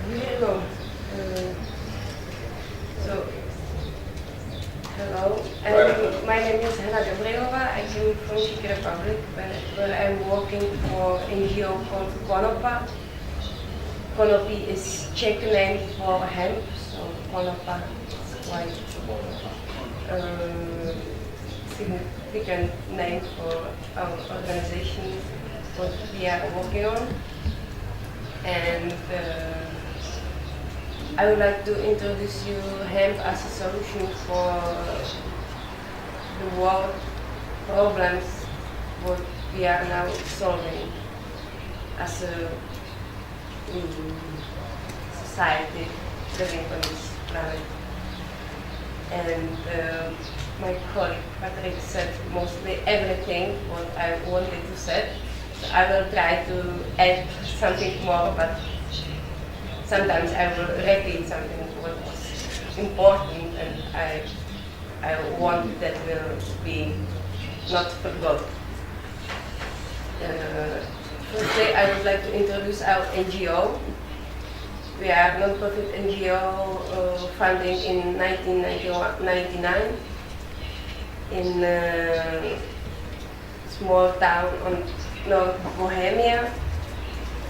Here you go. Hello. My name is Hanka Gabrielova. I came from Czech Republic, where I'm working for NGO called Konopa. Konopi is Czech name for hemp, so Konopa is quite significant name for our organization, what we are working on. And I would like to introduce you hemp as a solution for the world problems what we are now solving as a society living on this planet. And my colleague Patrick said mostly everything what I wanted to say. So I will try to add something more, but sometimes I will repeat something what was important, and I want that will be not forgotten. Firstly, I would like to introduce our NGO. We are a non-profit NGO founded in 1999 in a small town on North Bohemia.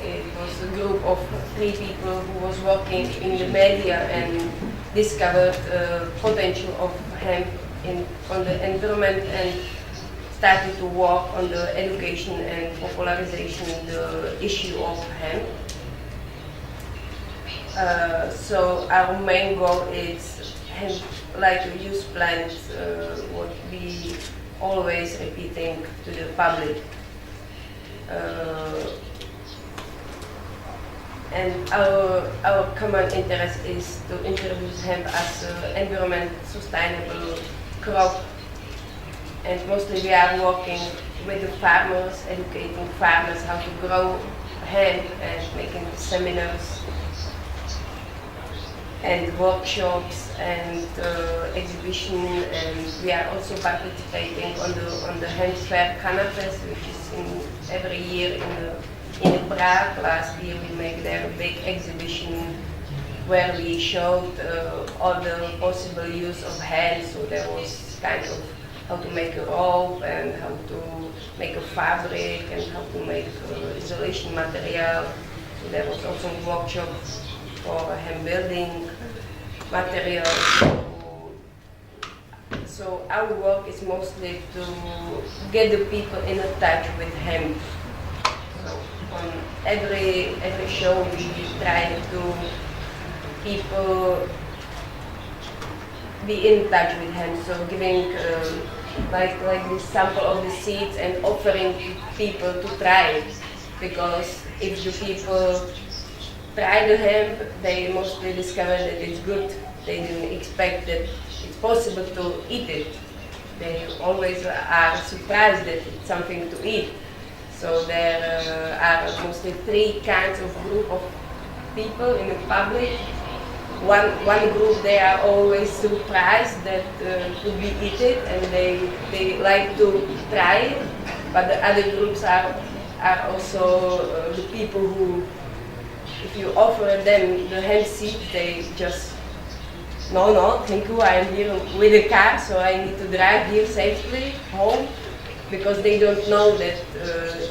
It was a group of 3 people who was working in the media and discovered potential of hemp on the environment and started to work on the education and popularization the issue of hemp. So our main goal is hemp like a use plant, what we always repeating to the public. And our common interest is to introduce hemp as an environment sustainable crop. And mostly we are working with the farmers, educating farmers how to grow hemp and making seminars and workshops and exhibition. And we are also participating on the hemp fair Canapes, which is every year in Prague. Last year we made there a big exhibition where we showed all the possible use of hemp. So there was kind of how to make a rope and how to make a fabric and how to make isolation material. So there was also a workshop for hemp building materials. So our work is mostly to get the people in touch with hemp. So on every show we try to people be in touch with hemp. So giving like this sample of the seeds and offering people to try it. Because if the people try the hemp, they mostly discover that it's good. They didn't expect that it's possible to eat it. They always are surprised that it's something to eat. So there are mostly 3 kinds of group of people in the public. One group, they are always surprised that to be eaten and they like to try it. But the other groups are also the people who, if you offer them the hemp seed, they just, no, thank you, I am here with a car, so I need to drive here safely home, because they don't know that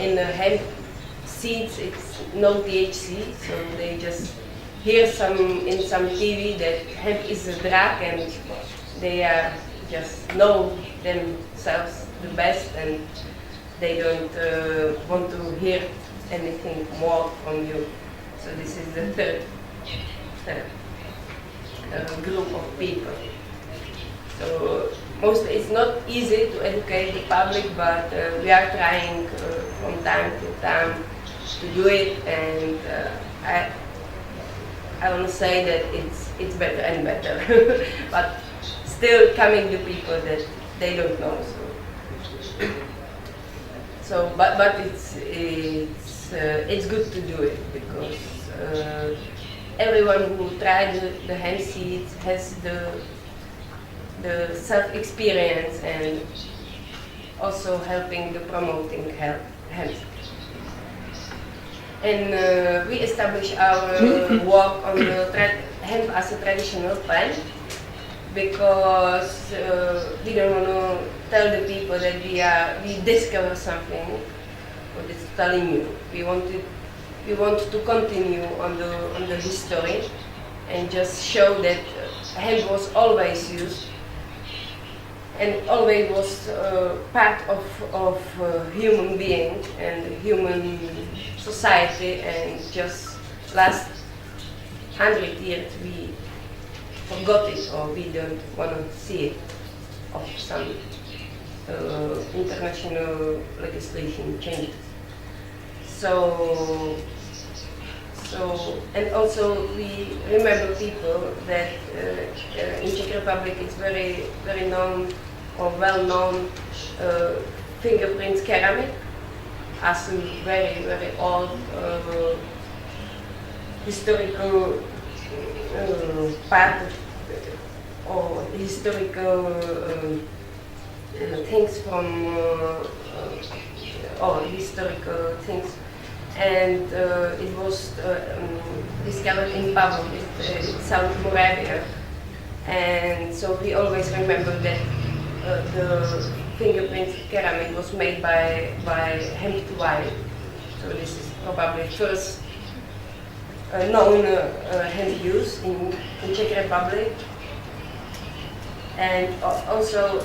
in the hemp seeds it's no THC, so they just hear in some TV that hemp is a drug and they just know themselves the best and they don't want to hear anything more from you. So this is the third group of people. So mostly it's not easy to educate the public, but we are trying from time to time to do it, and I want to say that it's better and better, but still coming to people that they don't know. But it's good to do it, because everyone who tried the hemp seeds has the self-experience and also helping the promoting hemp. And we established our work on hemp as a traditional plant because we don't want to tell the people that we discover something what is totally new. We want to continue on the history and just show that hemp was always used and always was part of human being and human society, and just last 100 years we forgot it or we don't want to see it of some international legislation changes. So and also we remember people that in Czech Republic it's very known or well known fingerprint ceramic as a very old historical part or historical things from or historical things. And it was discovered in Pavlov, South Moravia, and so we always remember that the fingerprint ceramic was made by hemp-to-wine. So this is probably first known hemp use in Czech Republic, and also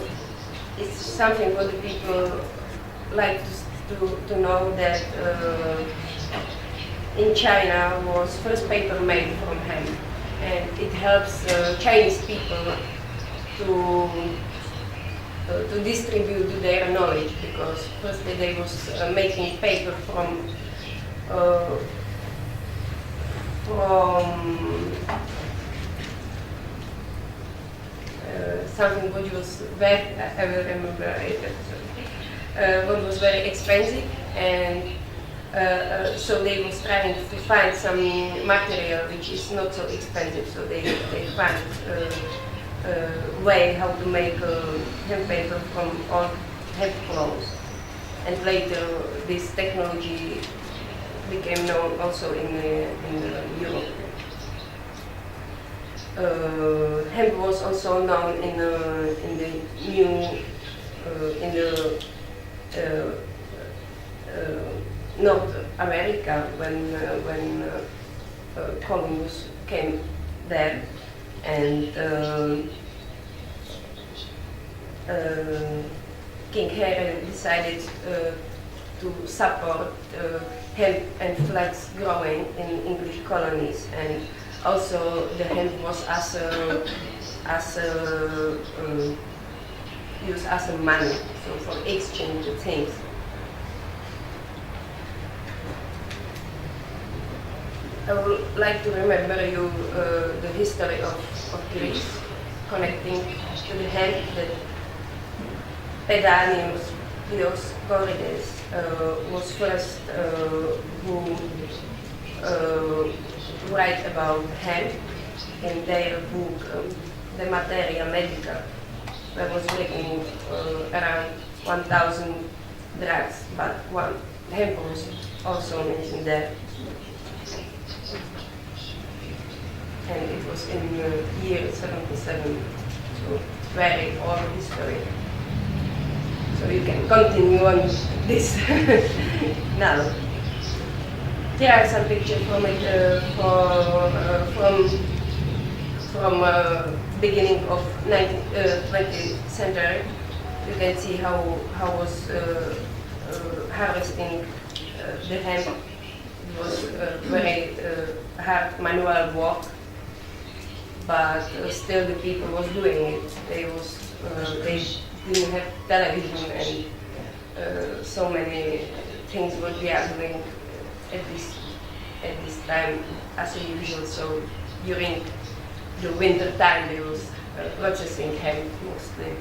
it's something for the people like to know that in China was first paper made from hemp, and it helps Chinese people to distribute their knowledge, because first they was making paper from something which was very, I will remember it, what was very expensive, and so they was trying to find some material which is not so expensive, so they found a way how to make hemp paper from old hemp clones, and later this technology became known also in Europe. Hemp was also known in the new North America when Columbus came there, and King Henry decided to support hemp and flax growing in English colonies, and also the hemp was used as a money, so for exchange of things. I would like to remember you the history of Greece, connecting to the hemp that Pedanius Dioscorides was first who write about hemp in their book De Materia Medica. There was written around 1,000 drugs, but hemp was also mentioned there. And it was in the year 77, so very old history. So you can continue on this now. Here are some pictures from it from beginning of 20th century. You can see how was harvesting the hemp. It was very hard manual work, but still the people was doing it. They didn't have television and so many things what we are doing at this time as usual. So during the winter time they was processing hemp mostly.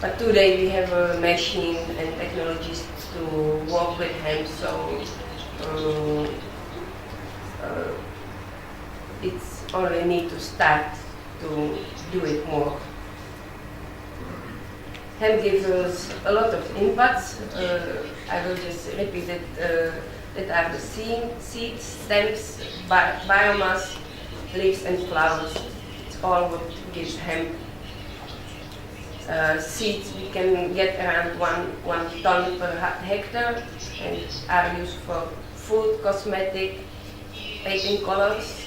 But today we have a machine and technologies to work with hemp, so it's only need to start to do it more. Hemp gives us a lot of impacts. I will just repeat it. that are the seeds, stems, biomass, leaves and flowers. It's all what gives hemp. Seeds we can get around one ton per hectare and are used for food, cosmetic, painting colors.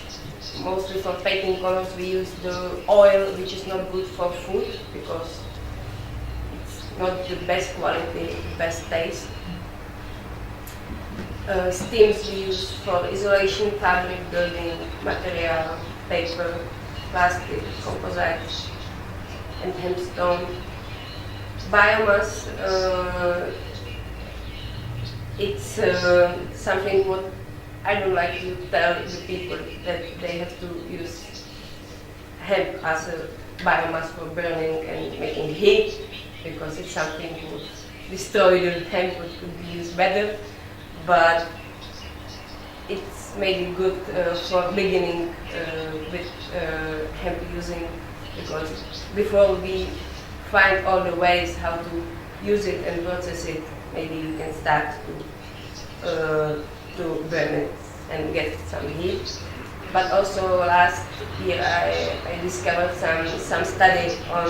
Mostly for painting colors we use the oil, which is not good for food because it's not the best quality, best taste. Steams we use for isolation, fabric, building material, paper, plastic, composites, and hempstone. Biomass, it's something what I don't like to tell the people that they have to use hemp as a biomass for burning and making heat, because it's something that would destroy the hemp, which could be used better. But it's maybe good for beginning with hemp using, because before we find all the ways how to use it and process it, maybe you can start to burn it and get some heat. But also last year I discovered some study on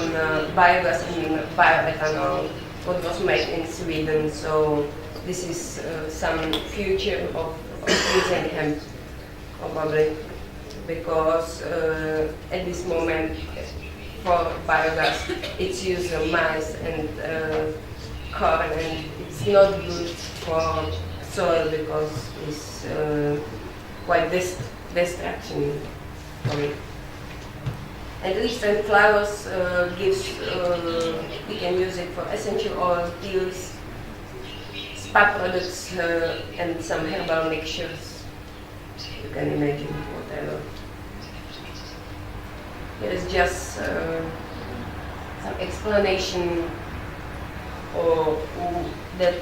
biogas and bioethanol, what was made in Sweden. So this is some future of using hemp, probably, because at this moment for biogas it's used maize and corn, and it's not good for soil because it's quite destruction for it. And leaves and flowers we can use it for essential oil, teas, spa products, and some herbal mixtures. You can imagine whatever. Here is just some explanation that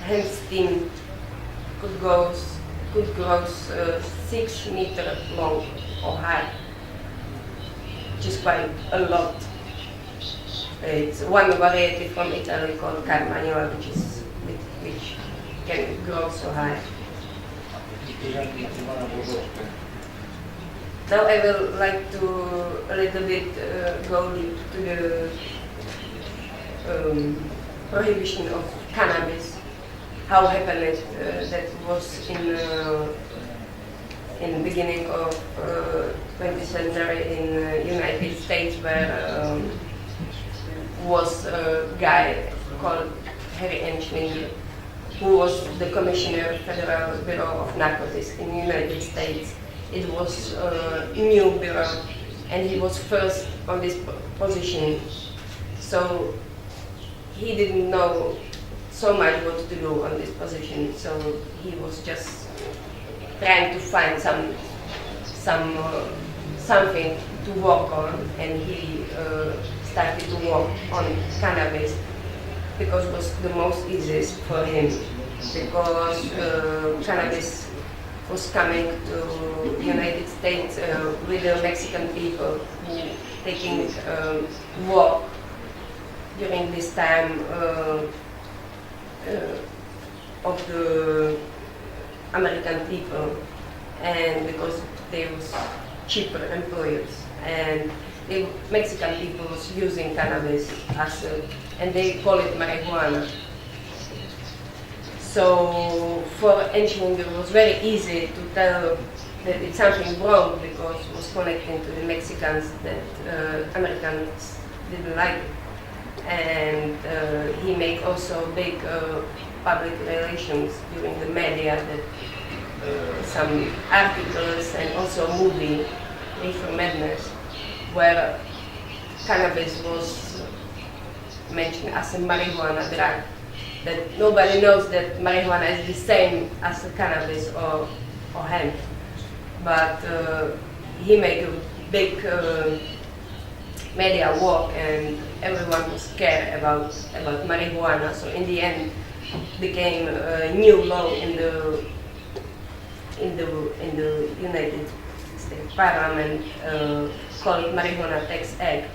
hemp steam could grow 6 meters long or high, which is quite a lot. It's one variety from Italy called Carmagnola, which can grow so high. Now I will like to a little bit go to the prohibition of cannabis. How happened it that was in the beginning of 20th century in the United States, where was a guy called Harry Anslinger, who was the commissioner of Federal Bureau of Narcotics in the United States. It was a new bureau, and he was first on this position. So he didn't know so much what to do on this position. So he was just trying to find something to work on, and he started to work on cannabis because it was the most easiest for him, because cannabis was coming to the United States with the Mexican people who taking work during this time of the American people, and because they was cheaper employers, and the Mexican people was using cannabis as and they call it marijuana. So for Anslinger it was very easy to tell that it's something wrong, because it was connecting to the Mexicans that Americans didn't like it. And he made also big public relations during the media, that some articles and also a movie, Reefer Madness, where cannabis was mentioned as a marijuana drug, that nobody knows that marijuana is the same as a cannabis or hemp. But he made a big media work, and everyone was scared about marijuana. So in the end, became a new law in the United States Parliament called Marijuana Tax Act,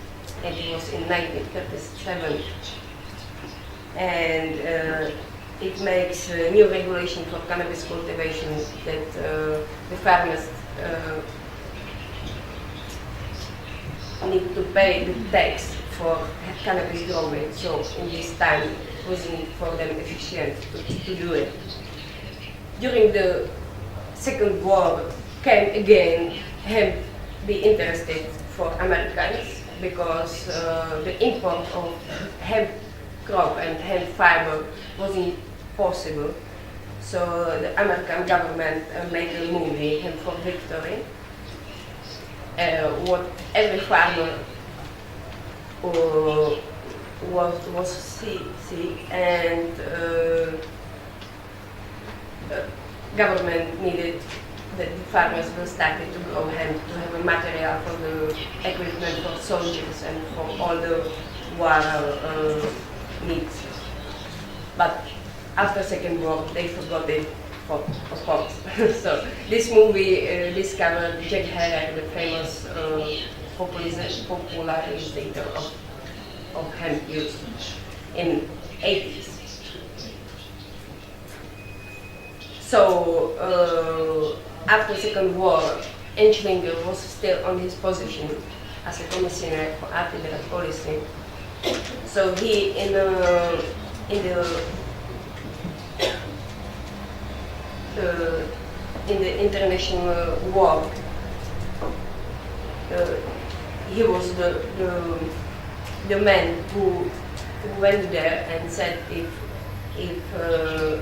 and it was in 1937. And it makes new regulation for cannabis cultivation that the farmers need to pay the tax for cannabis growing. So in this time, it wasn't for them efficient to do it. During the Second War came again hemp be interested for Americans because the import of hemp crop and hemp fiber wasn't possible. So the American government made a movie, Hemp for Victory, what every farmer was see and government needed that the farmers will start to grow hemp to have a material for the equipment for soldiers and for all the war needs. But after Second War, they forgot it, of course. So this movie discovered Jack Herer, the famous popularizer of hemp use in 80s. So after Second War, Enschlinger was still on his position as a commissioner for anti-drug policy. So he, in the international war, he was the man who went there and said if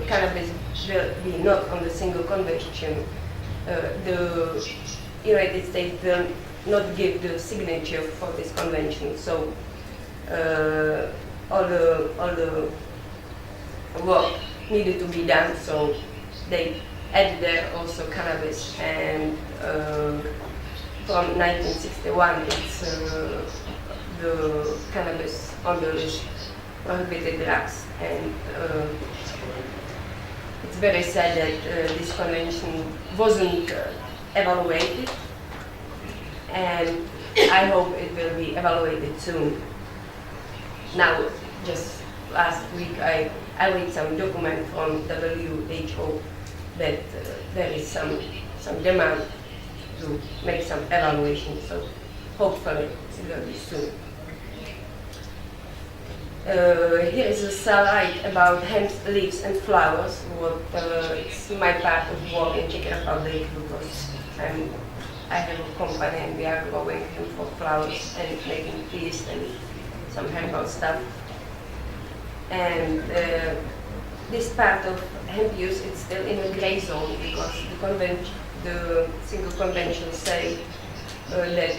cannabis will be not on the single convention, the United States will not give the signature for this convention. So all the work needed to be done. So they added there also cannabis, and from 1961 it's the cannabis on the list prohibited drugs, and it's very sad that this convention wasn't evaluated, and I hope it will be evaluated soon. Now, just last week I read some document from WHO that there is some demand to make some evaluation, so hopefully it will be soon. Here is a slide about hemp leaves and flowers. It's my part of work in Czech Republic because I have a company and we are growing hemp for flowers and making teas and some herbal stuff. And this part of hemp use is still in a gray zone because the single convention say that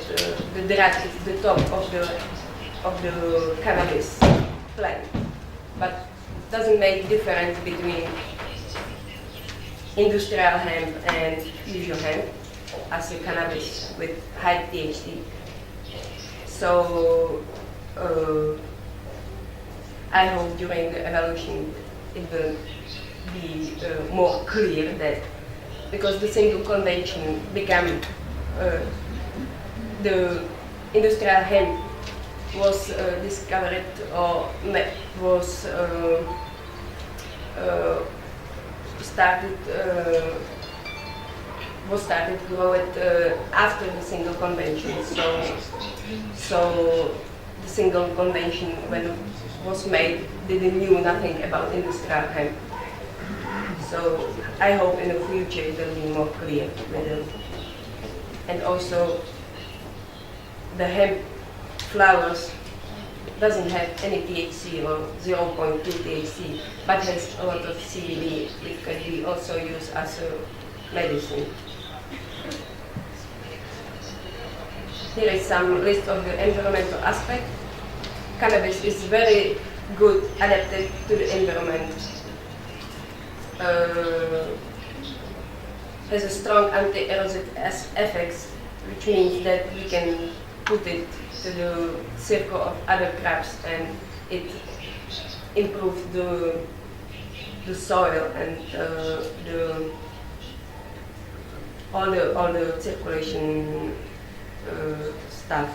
the drug is the top of the cannabis plant, but it doesn't make difference between industrial hemp and usual hemp as a cannabis with high THC. So I hope during the evaluation it will be more clear that because the single convention became the industrial hemp was discovered or was started to grow it after the single convention. So the single convention when it was made didn't knew nothing about industrial hemp. So I hope in the future it will be more clear. And also the hemp flowers doesn't have any THC or 0.2 THC, but has a lot of CBD, which can be also used as a medicine. Here is some list of the environmental aspects. Cannabis is very good adapted to the environment. Has a strong anti-erosive effects, which means that we can put it to the circle of other crops and it improves the soil and all the circulation stuff.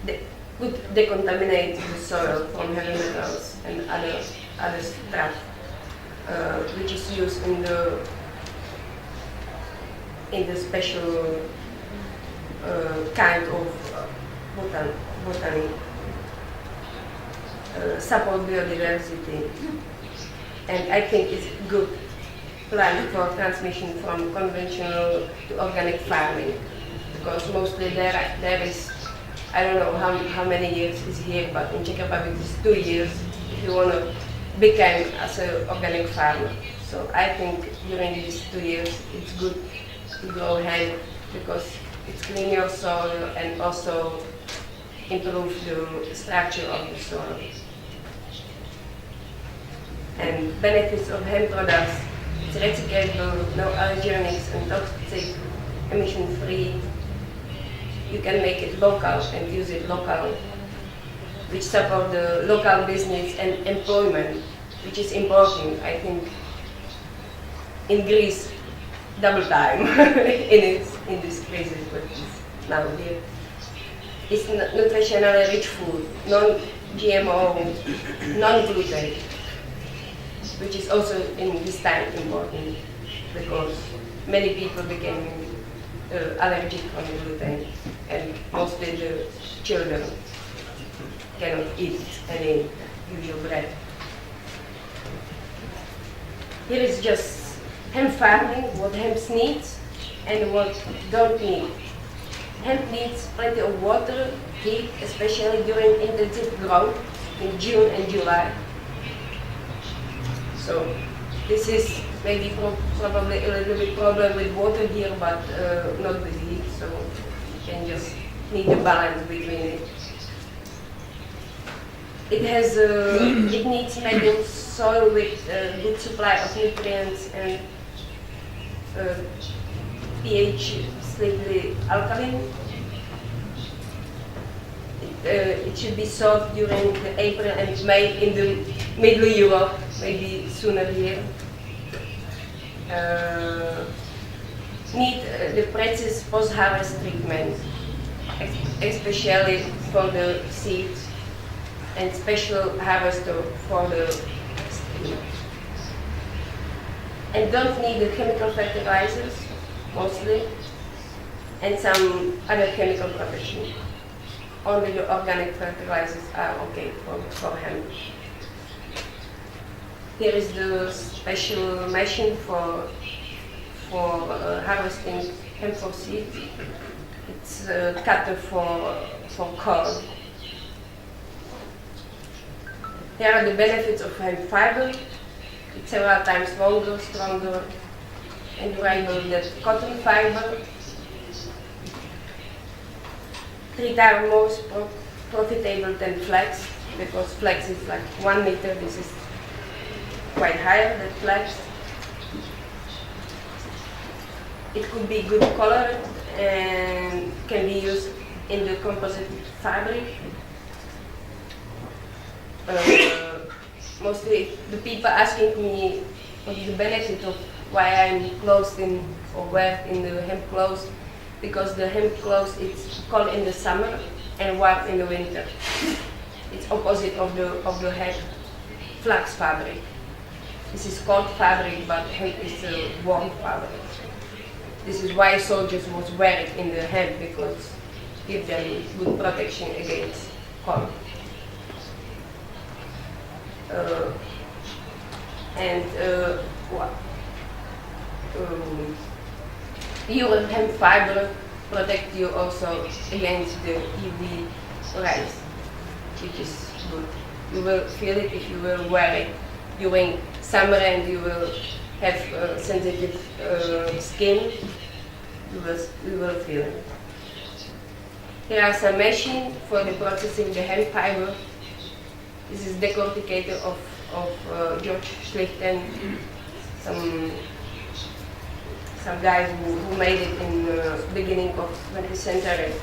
They could decontaminate the soil from heavy metals and other stuff. which is used in the special kind of botany, support biodiversity, and I think it's good plan for transmission from conventional to organic farming, because mostly there is, I don't know how many years is here, but in Czech Republic it's 2 years if you want to become as an organic farmer. So I think during these 2 years it's good to grow hemp because it's clean your soil and also improve the structure of the soil. And benefits of hemp products: it's recyclable, no allergens and toxic, emission-free. You can make it local and use it local, which support the local business and employment, which is important. I think in Greece, double time in this crisis, but now here. It's nutritionally rich food, non-GMO, non-gluten, which is also in this time important because many people became allergic on gluten, and mostly the children cannot eat any usual bread. Here is just hemp farming, what hemp needs and what don't need. Hemp needs plenty of water, heat, especially during intensive growth in June and July. So this is maybe probably a little bit problem with water here, but not with heat. So you can just need a balance between it. It needs medium soil with good supply of nutrients and pH slightly alkaline. It should be sowed during April and May in the middle Europe, maybe sooner here. Need the precise post-harvest treatment, especially for the seeds, and special harvester for the stem. And don't need the chemical fertilizers, mostly, and some other chemical protection. Only the organic fertilizers are okay for hemp. Here is the special machine for harvesting hemp for seeds. It's a cutter for corn. Here are the benefits of hemp fiber. It's several times longer, stronger, and durable than cotton fiber. 3 times more profitable than flax, because flax is like 1 meter. This is quite higher than flax. It could be good colored and can be used in the composite fabric. Mostly the people asking me what is the benefit of why I'm clothed in or wear in the hemp clothes, because the hemp clothes it's cold in the summer and warm in the winter. It's opposite of the hemp flax fabric. This is cold fabric, but hemp is a warm fabric. This is why soldiers was wearing in the hemp, because give them good protection against cold. Your hemp fiber protect you also against the UV rays, which is good. You will feel it if you will wear it during summer, and you will have sensitive skin. You will feel it. Here are some machines for the processing the hemp fiber. This is decorticator of George Schlichten, some guys who made it in the beginning of 20th century.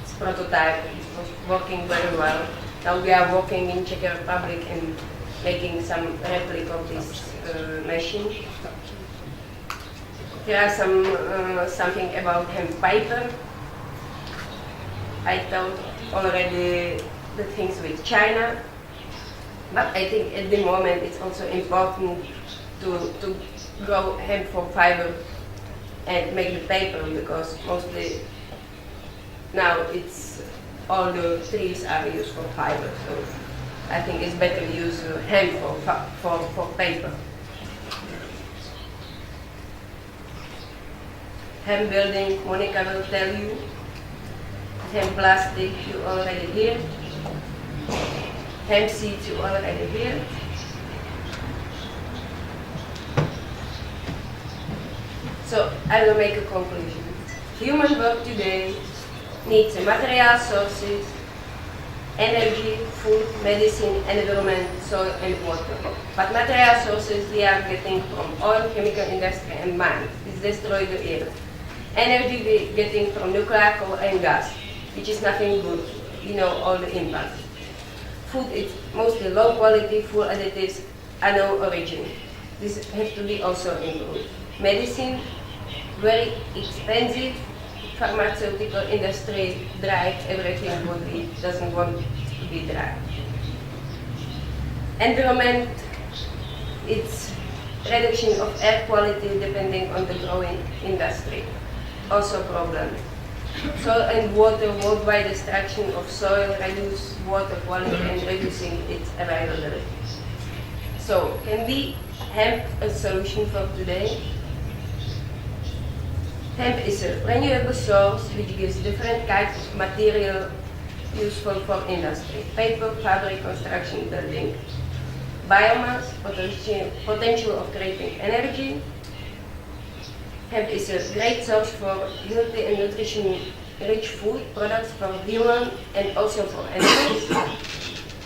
It's prototype. It was working very well. Now we are working in Czech Republic and making some replica of this machine. Here are something about hemp paper. I told already the things with China. But I think at the moment it's also important to grow hemp for fiber and make the paper, because mostly now it's all the trees are used for fiber. So I think it's better to use hemp for paper. Hemp building, Monika will tell you. Hemp plastic, you already hear. Hemp seeds, you already hear. So I will make a conclusion. Human world today needs material sources, energy, food, medicine, environment, soil and water. But material sources we are getting from oil, chemical industry and mines. It's destroyed the earth. Energy we getting from nuclear, coal and gas, which is nothing good. You know all the impact. Food is mostly low quality, full additives, and no origin. This has to be also improved. Medicine, very expensive. Pharmaceutical industry drive everything what we doesn't want to be dry. Environment, it's reduction of air quality depending on the growing industry. Also problem. Soil and water, worldwide destruction of soil, reduce water quality and reducing its availability. So can we hemp a solution for today? Hemp is a renewable source which gives different kinds of material useful for industry, paper, fabric, construction, building, biomass, potential of creating energy. Hemp is a great source for healthy and nutrition-rich food products for human and also for animals.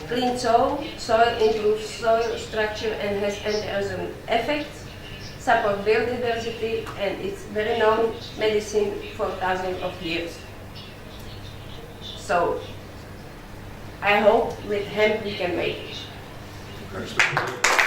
Clean soil improves soil structure and has anti-erosion effects. Support biodiversity, and it's very known medicine for thousands of years. So I hope with hemp we can make it.